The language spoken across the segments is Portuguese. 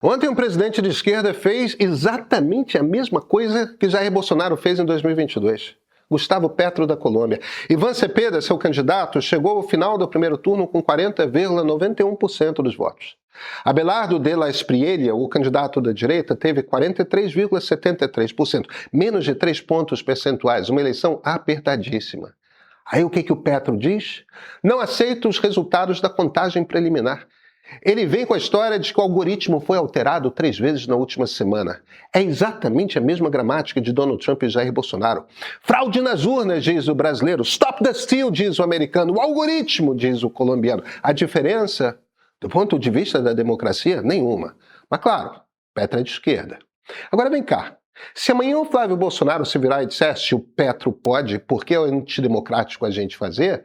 Ontem um presidente de esquerda fez exatamente a mesma coisa que Jair Bolsonaro fez em 2022. Gustavo Petro da Colômbia. Ivan Cepeda, seu candidato, chegou ao final do primeiro turno com 40,91% dos votos. Abelardo de la Espriella, o candidato da direita, teve 43,73%, menos de 3 pontos percentuais, uma eleição apertadíssima. Aí o que o Petro diz? Não aceita os resultados da contagem preliminar. Ele vem com a história de que o algoritmo foi alterado 3 vezes na última semana. É exatamente a mesma gramática de Donald Trump e Jair Bolsonaro. Fraude nas urnas, diz o brasileiro. Stop the steal, diz o americano. O algoritmo, diz o colombiano. A diferença, do ponto de vista da democracia, nenhuma. Mas claro, Petro é de esquerda. Agora vem cá. Se amanhã o Flávio Bolsonaro se virar e disser se o Petro pode, porque é antidemocrático a gente fazer,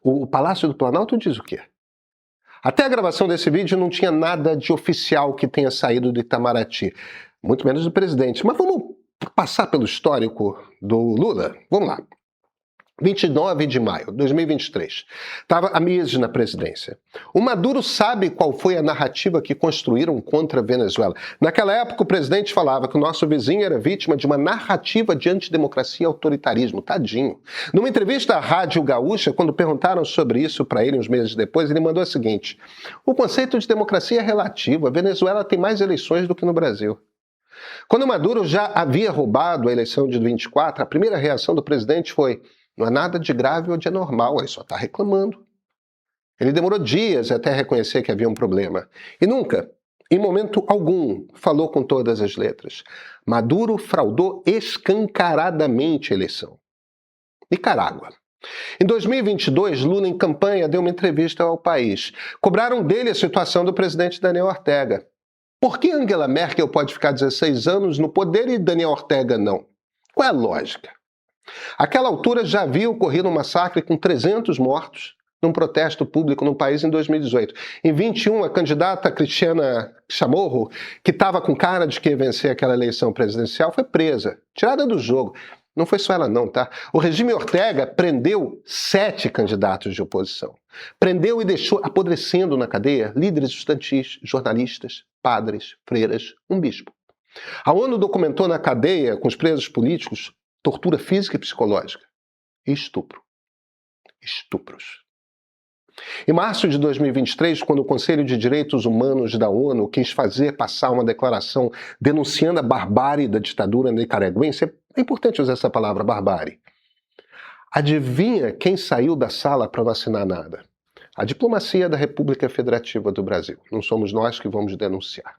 o Palácio do Planalto diz o quê? Até a gravação desse vídeo não tinha nada de oficial que tenha saído do Itamaraty, muito menos do presidente. Mas vamos passar pelo histórico do Lula? Vamos lá. 29 de maio de 2023. Estava há meses na presidência. O Maduro sabe qual foi a narrativa que construíram contra a Venezuela. Naquela época, o presidente falava que o nosso vizinho era vítima de uma narrativa de antidemocracia e autoritarismo. Tadinho. Numa entrevista à Rádio Gaúcha, quando perguntaram sobre isso para ele uns meses depois, ele mandou o seguinte: o conceito de democracia é relativo. A Venezuela tem mais eleições do que no Brasil. Quando Maduro já havia roubado a eleição de 24, a primeira reação do presidente foi: não há nada de grave ou de anormal, ele só está reclamando. Ele demorou dias até reconhecer que havia um problema. E nunca, em momento algum, falou com todas as letras. Maduro fraudou escancaradamente a eleição. Nicarágua. Em 2022, Lula, em campanha, deu uma entrevista ao país. Cobraram dele a situação do presidente Daniel Ortega. Por que Angela Merkel pode ficar 16 anos no poder e Daniel Ortega não? Qual é a lógica? Àquela altura já havia ocorrido um massacre com 300 mortos num protesto público no país em 2018. Em 21, a candidata Cristiana Chamorro, que estava com cara de que ia vencer aquela eleição presidencial, foi presa, tirada do jogo. Não foi só ela não, tá? O regime Ortega prendeu 7 candidatos de oposição. Prendeu e deixou apodrecendo na cadeia líderes estudantis, jornalistas, padres, freiras, um bispo. A ONU documentou na cadeia, com os presos políticos, tortura física e psicológica e estupro. Estupros. Em março de 2023, quando o Conselho de Direitos Humanos da ONU quis fazer passar uma declaração denunciando a barbárie da ditadura nicaragüense, é importante usar essa palavra, barbárie. Adivinha quem saiu da sala para não assinar nada? A diplomacia da República Federativa do Brasil. Não somos nós que vamos denunciar.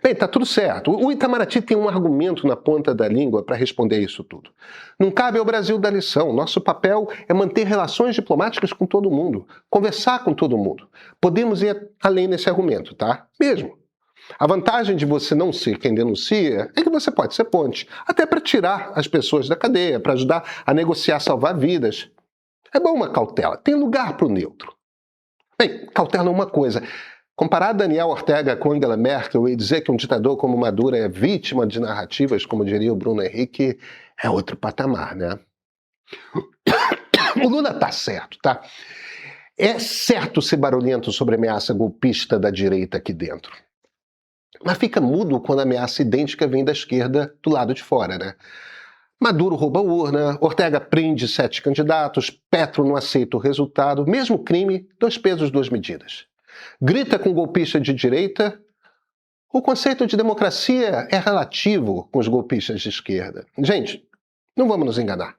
Bem, tá tudo certo. O Itamaraty tem um argumento na ponta da língua para responder isso tudo. Não cabe ao Brasil dar lição. Nosso papel é manter relações diplomáticas com todo mundo, conversar com todo mundo. Podemos ir além nesse argumento, tá? Mesmo. A vantagem de você não ser quem denuncia é que você pode ser ponte, até para tirar as pessoas da cadeia, para ajudar a negociar, salvar vidas. É bom uma cautela. Tem lugar para o neutro. Bem, cautela é uma coisa. Comparar Daniel Ortega com Angela Merkel e dizer que um ditador como Maduro é vítima de narrativas, como diria o Bruno Henrique, é outro patamar, né? O Lula tá certo, tá? É certo ser barulhento sobre a ameaça golpista da direita aqui dentro. Mas fica mudo quando a ameaça idêntica vem da esquerda do lado de fora, né? Maduro rouba urna, Ortega prende 7 candidatos, Petro não aceita o resultado, mesmo crime, 2 pesos, 2 medidas. Grita com golpista de direita. O conceito de democracia é relativo com os golpistas de esquerda. Gente, não vamos nos enganar.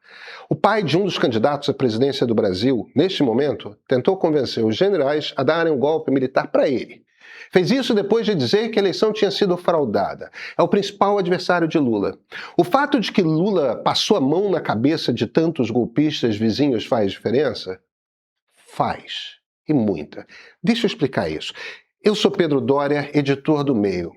O pai de um dos candidatos à presidência do Brasil, neste momento, tentou convencer os generais a darem um golpe militar para ele. Fez isso depois de dizer que a eleição tinha sido fraudada. É o principal adversário de Lula. O fato de que Lula passou a mão na cabeça de tantos golpistas vizinhos faz diferença? Faz. E muita. Deixa eu explicar isso. Eu sou Pedro Doria, editor do Meio.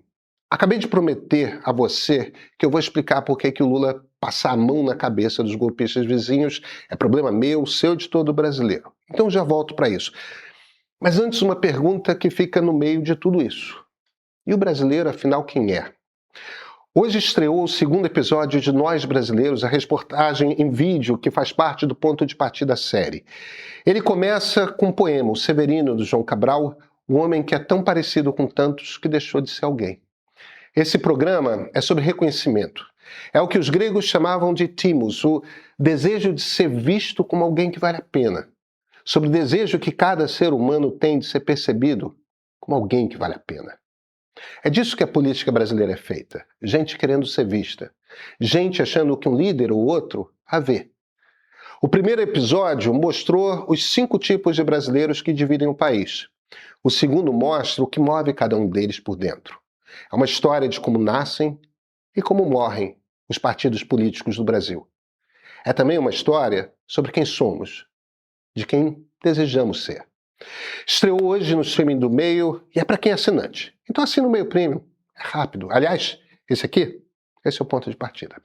Acabei de prometer a você que eu vou explicar por que o Lula passar a mão na cabeça dos golpistas vizinhos é problema meu, seu, de todo brasileiro. Então já volto para isso. Mas antes, uma pergunta que fica no meio de tudo isso. E o brasileiro, afinal, quem é? Hoje estreou o 2º episódio de Nós Brasileiros, a reportagem em vídeo que faz parte do ponto de partida da série. Ele começa com um poema, O Severino, do João Cabral, o homem que é tão parecido com tantos que deixou de ser alguém. Esse programa é sobre reconhecimento. É o que os gregos chamavam de timos, o desejo de ser visto como alguém que vale a pena. Sobre o desejo que cada ser humano tem de ser percebido como alguém que vale a pena. É disso que a política brasileira é feita. Gente querendo ser vista. Gente achando que um líder ou outro a vê. O primeiro episódio mostrou os 5 tipos de brasileiros que dividem o país. O segundo mostra o que move cada um deles por dentro. É uma história de como nascem e como morrem os partidos políticos do Brasil. É também uma história sobre quem somos, de quem desejamos ser. Estreou hoje no streaming do Meio e é para quem é assinante. Então assina o Meio Premium. É rápido. Aliás, esse é o ponto de partida.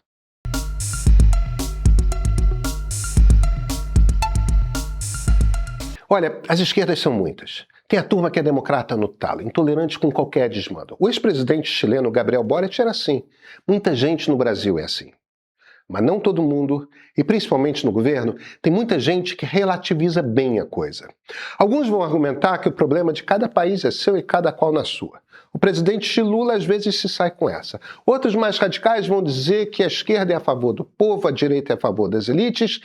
Olha, as esquerdas são muitas. Tem a turma que é democrata no talo, intolerante com qualquer desmando. O ex-presidente chileno Gabriel Boric era assim. Muita gente no Brasil é assim. Mas não todo mundo, e principalmente no governo, tem muita gente que relativiza bem a coisa. Alguns vão argumentar que o problema de cada país é seu e cada qual na sua. O presidente Lula às vezes se sai com essa. Outros mais radicais vão dizer que a esquerda é a favor do povo, a direita é a favor das elites.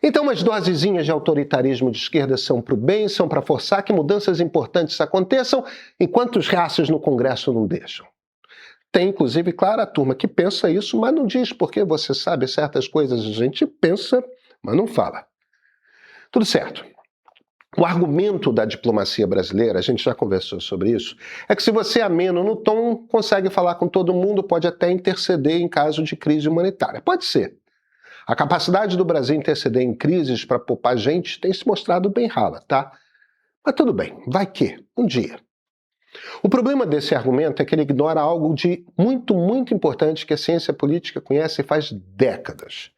Então umas dosezinhas de autoritarismo de esquerda são para o bem, são para forçar que mudanças importantes aconteçam, enquanto os reaços no Congresso não deixam. Tem, inclusive, claro, a turma que pensa isso, mas não diz porque você sabe certas coisas a gente pensa, mas não fala. Tudo certo. O argumento da diplomacia brasileira, a gente já conversou sobre isso, é que se você é ameno no tom, consegue falar com todo mundo, pode até interceder em caso de crise humanitária. Pode ser. A capacidade do Brasil interceder em crises para poupar gente tem se mostrado bem rala, tá? Mas tudo bem, vai que, um dia. O problema desse argumento é que ele ignora algo de muito, muito importante que a ciência política conhece faz décadas.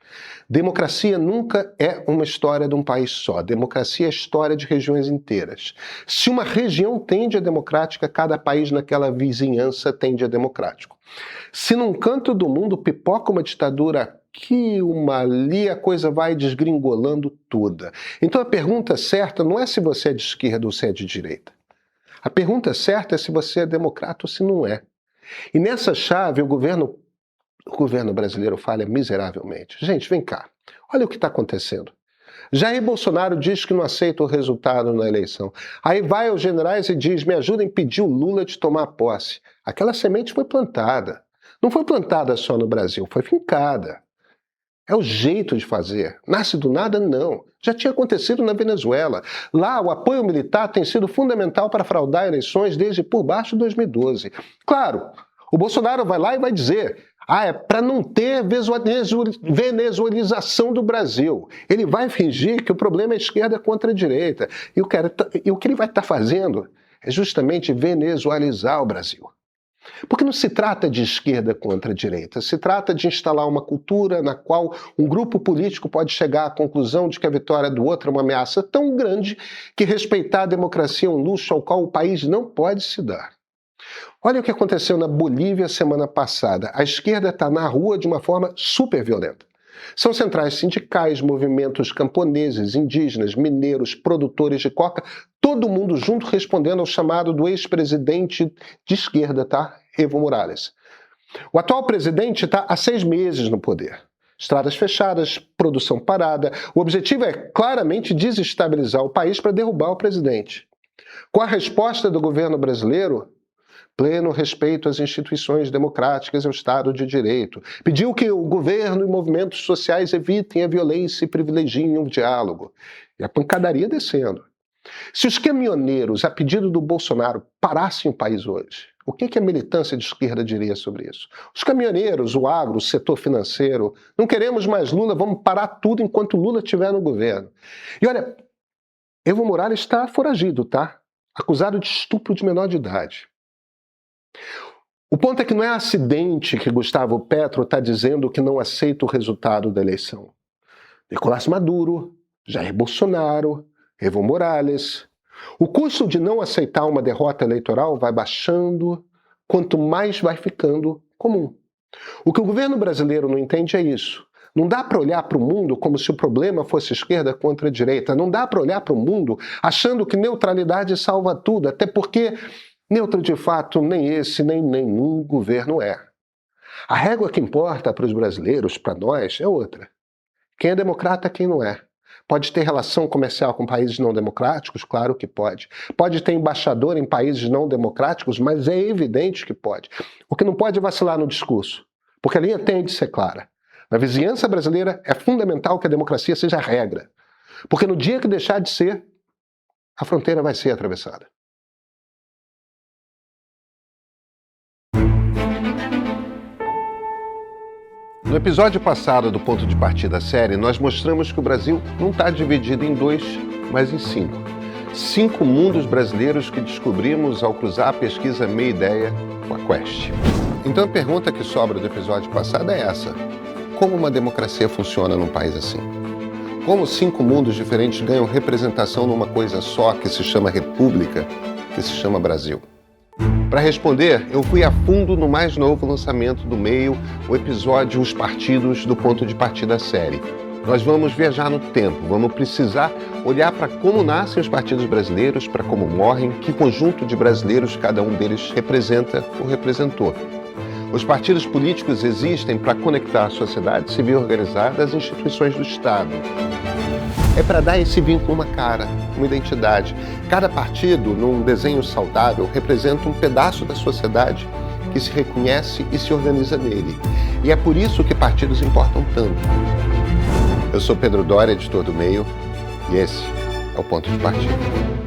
Democracia nunca é uma história de um país só. Democracia é história de regiões inteiras. Se uma região tende a democrática, cada país naquela vizinhança tende a democrático. Se num canto do mundo pipoca uma ditadura aqui, uma ali, a coisa vai desgringolando toda. Então a pergunta certa não é se você é de esquerda ou se é de direita. A pergunta certa é se você é democrata ou se não é. E nessa chave o governo brasileiro falha miseravelmente. Gente, vem cá. Olha o que está acontecendo. Jair Bolsonaro diz que não aceita o resultado na eleição. Aí vai aos generais e diz, me ajuda a impedir o Lula de tomar posse. Aquela semente foi plantada. Não foi plantada só no Brasil, foi fincada. É o jeito de fazer. Nasce do nada? Não. Já tinha acontecido na Venezuela. Lá, o apoio militar tem sido fundamental para fraudar eleições desde por baixo de 2012. Claro, o Bolsonaro vai lá e vai dizer é para não ter venezuelização do Brasil. Ele vai fingir que o problema é esquerda contra a direita. E o que ele vai estar fazendo é justamente venezuelizar o Brasil. Porque não se trata de esquerda contra a direita, se trata de instalar uma cultura na qual um grupo político pode chegar à conclusão de que a vitória do outro é uma ameaça tão grande que respeitar a democracia é um luxo ao qual o país não pode se dar. Olha o que aconteceu na Bolívia semana passada. A esquerda está na rua de uma forma super violenta. São centrais sindicais, movimentos camponeses, indígenas, mineiros, produtores de coca, todo mundo junto respondendo ao chamado do ex-presidente de esquerda, tá? Evo Morales. O atual presidente está há 6 meses no poder. Estradas fechadas, produção parada. O objetivo é claramente desestabilizar o país para derrubar o presidente. Qual a resposta do governo brasileiro? Pleno respeito às instituições democráticas e ao Estado de Direito. Pediu que o governo e movimentos sociais evitem a violência e privilegiem o diálogo. E a pancadaria descendo. Se os caminhoneiros, a pedido do Bolsonaro, parassem o país hoje, o que a militância de esquerda diria sobre isso? Os caminhoneiros, o agro, o setor financeiro, não queremos mais Lula, vamos parar tudo enquanto Lula estiver no governo. E olha, Evo Morales está foragido, tá? Acusado de estupro de menor de idade. O ponto é que não é acidente que Gustavo Petro está dizendo que não aceita o resultado da eleição. Nicolás Maduro, Jair Bolsonaro, Evo Morales. O custo de não aceitar uma derrota eleitoral vai baixando, quanto mais vai ficando comum. O que o governo brasileiro não entende é isso. Não dá para olhar para o mundo como se o problema fosse esquerda contra direita. Não dá para olhar para o mundo achando que neutralidade salva tudo, até porque neutro de fato nem esse nem nenhum governo é. A régua que importa para os brasileiros, para nós, é outra. Quem é democrata, quem não é. Pode ter relação comercial com países não democráticos? Claro que pode. Pode ter embaixador em países não democráticos? Mas é evidente que pode. O que não pode é vacilar no discurso, porque a linha tem de ser clara. Na vizinhança brasileira é fundamental que a democracia seja a regra, porque no dia que deixar de ser, a fronteira vai ser atravessada. No episódio passado do Ponto de Partida da série, nós mostramos que o Brasil não está dividido em 2, mas em 5. 5 mundos brasileiros que descobrimos ao cruzar a pesquisa Meia Ideia com a Quest. Então a pergunta que sobra do episódio passado é essa: como uma democracia funciona num país assim? Como 5 mundos diferentes ganham representação numa coisa só que se chama República, que se chama Brasil? Para responder, eu fui a fundo no mais novo lançamento do Meio, o episódio Os Partidos do Ponto de Partida da série. Nós vamos viajar no tempo, vamos precisar olhar para como nascem os partidos brasileiros, para como morrem, que conjunto de brasileiros cada um deles representa ou representou. Os partidos políticos existem para conectar a sociedade civil organizada às instituições do Estado. É para dar esse vínculo uma cara, uma identidade. Cada partido, num desenho saudável, representa um pedaço da sociedade que se reconhece e se organiza nele. E é por isso que partidos importam tanto. Eu sou Pedro Doria, editor do Meio, e esse é o Ponto de Partida.